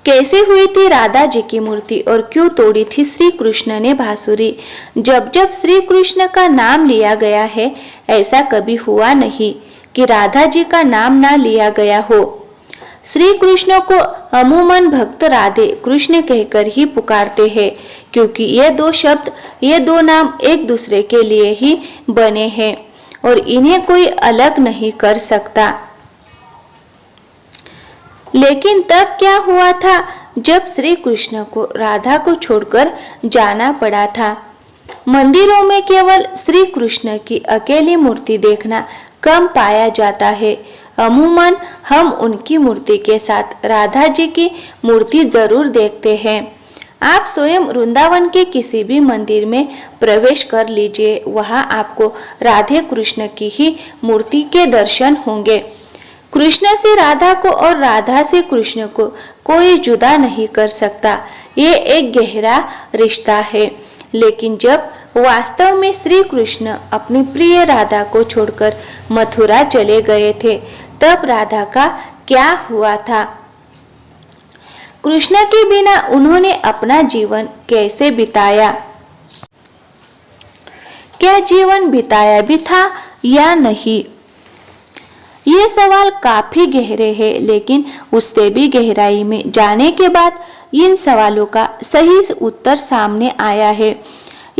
कैसे हुई थी राधा जी की मूर्ति और क्यों तोड़ी थी श्री कृष्ण ने बांसुरी। जब जब श्री कृष्ण का नाम लिया गया है, ऐसा कभी हुआ नहीं कि राधा जी का नाम ना लिया गया हो। श्री कृष्ण को अमूमन भक्त राधे कृष्ण कहकर ही पुकारते हैं, क्योंकि ये दो शब्द, ये दो नाम एक दूसरे के लिए ही बने हैं और इन्हें कोई अलग नहीं कर सकता। लेकिन तब क्या हुआ था जब श्री कृष्ण को राधा को छोड़कर जाना पड़ा था। मंदिरों में केवल श्री कृष्ण की अकेली मूर्ति देखना कम पाया जाता है। अमूमन हम उनकी मूर्ति के साथ राधा जी की मूर्ति जरूर देखते हैं। आप स्वयं वृंदावन के किसी भी मंदिर में प्रवेश कर लीजिए, वहां आपको राधे कृष्ण की ही मूर्ति के दर्शन होंगे। कृष्ण से राधा को और राधा से कृष्ण को कोई जुदा नहीं कर सकता। ये एक गहरा रिश्ता है। लेकिन जब वास्तव में श्री कृष्ण अपनी प्रिय राधा को छोड़कर मथुरा चले गए थे, तब राधा का क्या हुआ था? कृष्ण के बिना उन्होंने अपना जीवन कैसे बिताया? क्या जीवन बिताया भी था या नहीं? ये सवाल काफी गहरे हैं, लेकिन उससे भी गहराई में जाने के बाद इन सवालों का सही उत्तर सामने आया है।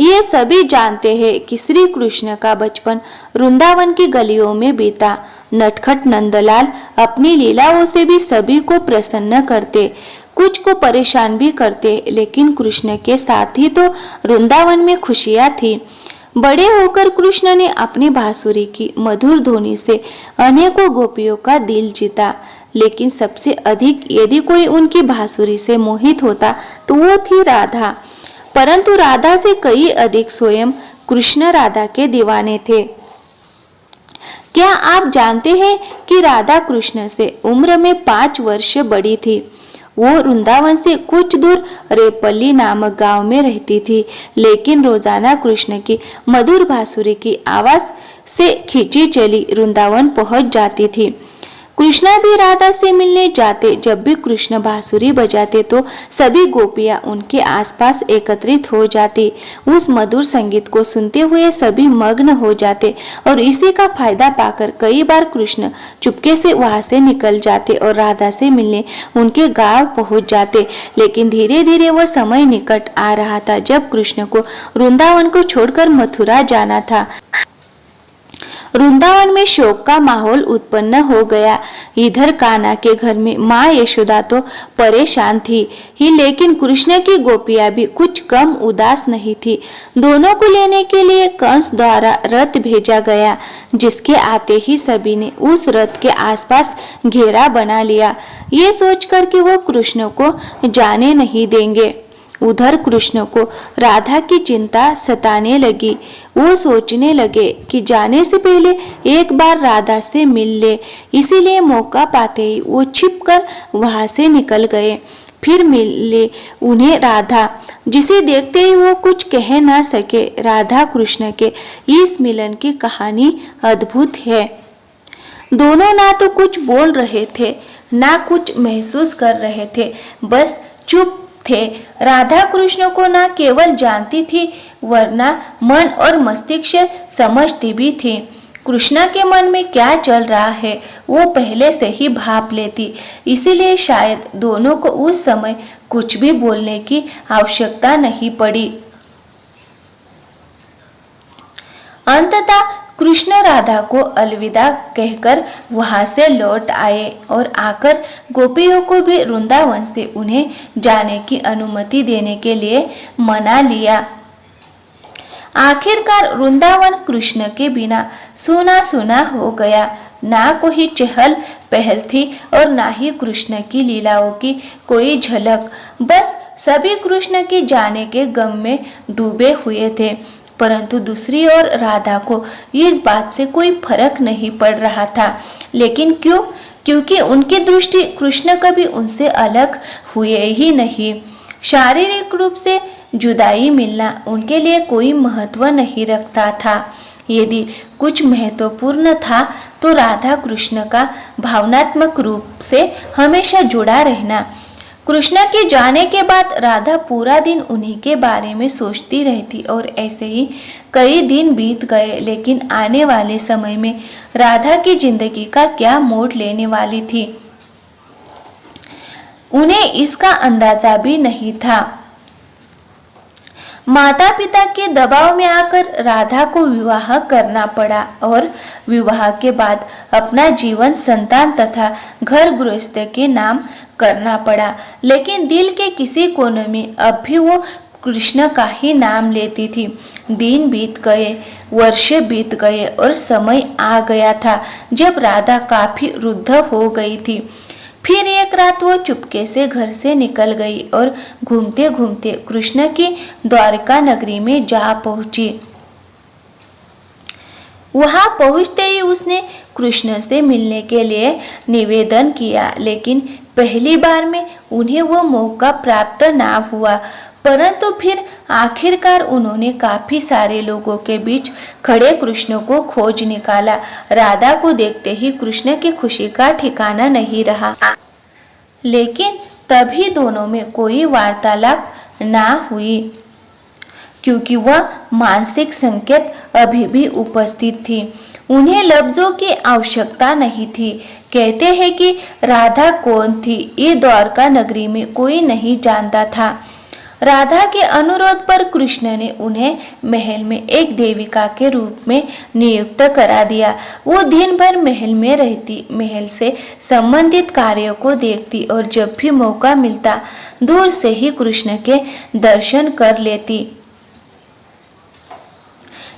ये सभी जानते हैं कि श्री कृष्ण का बचपन वृंदावन की गलियों में बीता। नटखट नंदलाल अपनी लीलाओं से भी सभी को प्रसन्न करते, कुछ को परेशान भी करते, लेकिन कृष्ण के साथ ही तो वृंदावन में खुशियां थी। बड़े होकर कृष्ण ने अपनी बांसुरी की मधुर ध्वनि से अनेकों गोपियों का दिल जीता, लेकिन सबसे अधिक यदि कोई उनकी बांसुरी से मोहित होता तो वो थी राधा। परंतु राधा से कई अधिक स्वयं कृष्ण राधा के दीवाने थे। क्या आप जानते हैं कि राधा कृष्ण से उम्र में 5 वर्ष बड़ी थी। वो वृंदावन से कुछ दूर रेपल्ली नामक गांव में रहती थी, लेकिन रोजाना कृष्ण की मधुर बांसुरी की आवाज से खींची चली वृंदावन पहुंच जाती थी। कृष्णा भी राधा से मिलने जाते। जब भी कृष्ण बांसुरी बजाते तो सभी गोपियां उनके आसपास एकत्रित हो जाती। उस मधुर संगीत को सुनते हुए सभी मग्न हो जाते और इसी का फायदा पाकर कई बार कृष्ण चुपके से वहां से निकल जाते और राधा से मिलने उनके गांव पहुंच जाते। लेकिन धीरे धीरे वह समय निकट आ रहा था जब कृष्ण को वृंदावन को छोड़कर मथुरा जाना था। वृंदावन में शोक का माहौल उत्पन्न हो गया। इधर कान्हा के घर में माँ यशोदा तो परेशान थी ही, लेकिन कृष्ण की गोपियां भी कुछ कम उदास नहीं थी। दोनों को लेने के लिए कंस द्वारा रथ भेजा गया, जिसके आते ही सभी ने उस रथ के आसपास घेरा बना लिया, ये सोचकर कि वो कृष्ण को जाने नहीं देंगे। उधर कृष्ण को राधा की चिंता सताने लगी। वो सोचने लगे कि जाने से पहले एक बार राधा से मिल ले, इसीलिए मौका पाते ही वो छिपकर वहां से निकल गए। फिर मिले उन्हें राधा, जिसे देखते ही वो कुछ कह ना सके। राधा कृष्ण के इस मिलन की कहानी अद्भुत है। दोनों ना तो कुछ बोल रहे थे, ना कुछ महसूस कर रहे थे, बस चुप थे। राधा कृष्ण को ना केवल जानती थी, वरना मन और मस्तिष्क समझती भी थी। कृष्ण के मन में क्या चल रहा है वो पहले से ही भाप लेती, इसीलिए शायद दोनों को उस समय कुछ भी बोलने की आवश्यकता नहीं पड़ी। अंततः कृष्ण राधा को अलविदा कहकर वहां से लौट आए और आकर गोपियों को भी वृंदावन से उन्हें जाने की अनुमति देने के लिए मना लिया। आखिरकार वृंदावन कृष्ण के बिना सूना सूना हो गया। ना कोई चहल पहल थी और ना ही कृष्ण की लीलाओं की कोई झलक। बस सभी कृष्ण के जाने के गम में डूबे हुए थे। परंतु दूसरी ओर राधा को इस बात से कोई फर्क नहीं पड़ रहा था। लेकिन क्यों? क्योंकि उनकी दृष्टि कृष्ण कभी उनसे अलग हुए ही नहीं। शारीरिक रूप से जुदाई मिलना उनके लिए कोई महत्व नहीं रखता था। यदि कुछ महत्वपूर्ण था तो राधा कृष्ण का भावनात्मक रूप से हमेशा जुड़ा रहना। कृष्ण के जाने के बाद राधा पूरा दिन उन्हीं के बारे में सोचती रहती और ऐसे ही कई दिन बीत गए। लेकिन आने वाले समय में राधा की जिंदगी का क्या मोड़ लेने वाली थी, उन्हें इसका अंदाजा भी नहीं था। माता पिता के दबाव में आकर राधा को विवाह करना पड़ा और विवाह के बाद अपना जीवन संतान तथा घर गृहस्थ के नाम करना पड़ा। लेकिन दिल के किसी कोने में अब भी वो कृष्ण का ही नाम लेती थी। दिन बीत गए, वर्ष बीत गए और समय आ गया था जब राधा काफी वृद्ध हो गई थी। फिर एक रात वो चुपके से घर से निकल गई और घूमते घूमते कृष्ण की द्वारका नगरी में जा पहुंची। वहां पहुंचते ही उसने कृष्ण से मिलने के लिए निवेदन किया, लेकिन पहली बार में उन्हें वो मौका प्राप्त ना हुआ। परंतु फिर आखिरकार उन्होंने काफी सारे लोगों के बीच खड़े कृष्ण को खोज निकाला। राधा को देखते ही कृष्ण की खुशी का ठिकाना नहीं रहा। लेकिन तभी दोनों में कोई वार्तालाप ना हुई, क्योंकि वह मानसिक संकेत अभी भी उपस्थित थी। उन्हें लफ्जों की आवश्यकता नहीं थी। कहते हैं कि राधा कौन थी ये द्वारका नगरी में कोई नहीं जानता था। राधा के अनुरोध पर कृष्ण ने उन्हें महल में एक देविका के रूप में नियुक्त करा दिया। वो दिन भर महल में रहती, महल से संबंधित कार्यों को देखती और जब भी मौका मिलता दूर से ही कृष्ण के दर्शन कर लेती।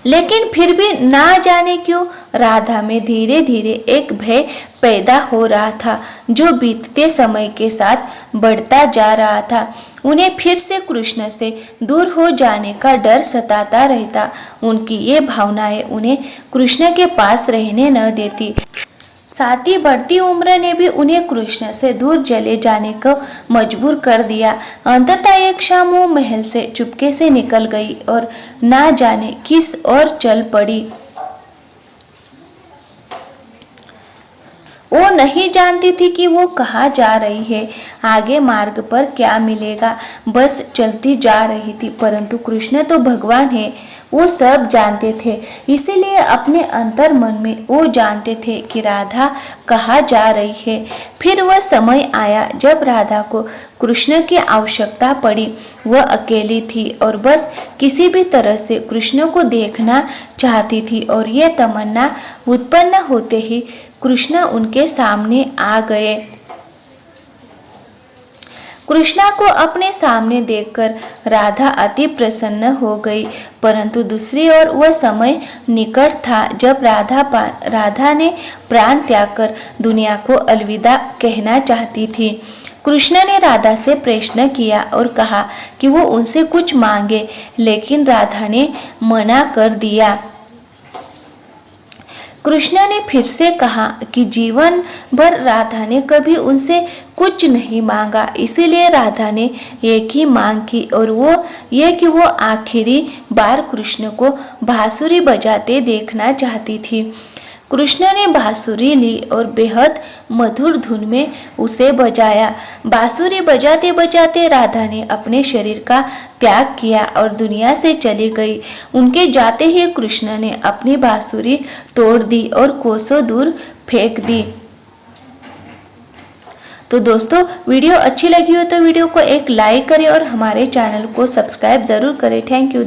लेकिन फिर भी ना जाने क्यों राधा में धीरे धीरे एक भय पैदा हो रहा था, जो बीतते समय के साथ बढ़ता जा रहा था। उन्हें फिर से कृष्ण से दूर हो जाने का डर सताता रहता। उनकी ये भावनाएं उन्हें कृष्ण के पास रहने न देती। साथ ही बढ़ती उम्र ने भी उन्हें कृष्ण से दूर चले जाने को मजबूर कर दिया। अंततः एक शाम वो महल से चुपके से निकल गई और ना जाने किस ओर चल पड़ी। वो नहीं जानती थी कि वो कहाँ जा रही है, आगे मार्ग पर क्या मिलेगा, बस चलती जा रही थी। परंतु कृष्ण तो भगवान है, वो सब जानते थे। इसीलिए अपने अंतर मन में वो जानते थे कि राधा कहाँ जा रही है। फिर वह समय आया जब राधा को कृष्ण की आवश्यकता पड़ी। वह अकेली थी और बस किसी भी तरह से कृष्ण को देखना चाहती थी और यह तमन्ना उत्पन्न होते ही कृष्ण उनके सामने आ गए। कृष्णा को अपने सामने देखकर राधा अति प्रसन्न हो गई। परंतु दूसरी ओर वह समय निकट था जब राधा ने प्राण त्याग कर दुनिया को अलविदा कहना चाहती थी। कृष्ण ने राधा से प्रश्न किया और कहा कि वो उनसे कुछ मांगे, लेकिन राधा ने मना कर दिया। कृष्ण ने फिर से कहा कि जीवन भर राधा ने कभी उनसे कुछ नहीं मांगा, इसीलिए राधा ने एक ही मांग की और वो ये कि वो आखिरी बार कृष्ण को बांसुरी बजाते देखना चाहती थी। कृष्ण ने बांसुरी ली और बेहद मधुर धुन में उसे बजाया। बांसुरी बजाते बजाते राधा ने अपने शरीर का त्याग किया और दुनिया से चली गई। उनके जाते ही कृष्ण ने अपनी बांसुरी तोड़ दी और कोसों दूर फेंक दी। तो दोस्तों, वीडियो अच्छी लगी हो तो वीडियो को एक लाइक करें और हमारे चैनल को सब्सक्राइब जरूर करें। Thank you.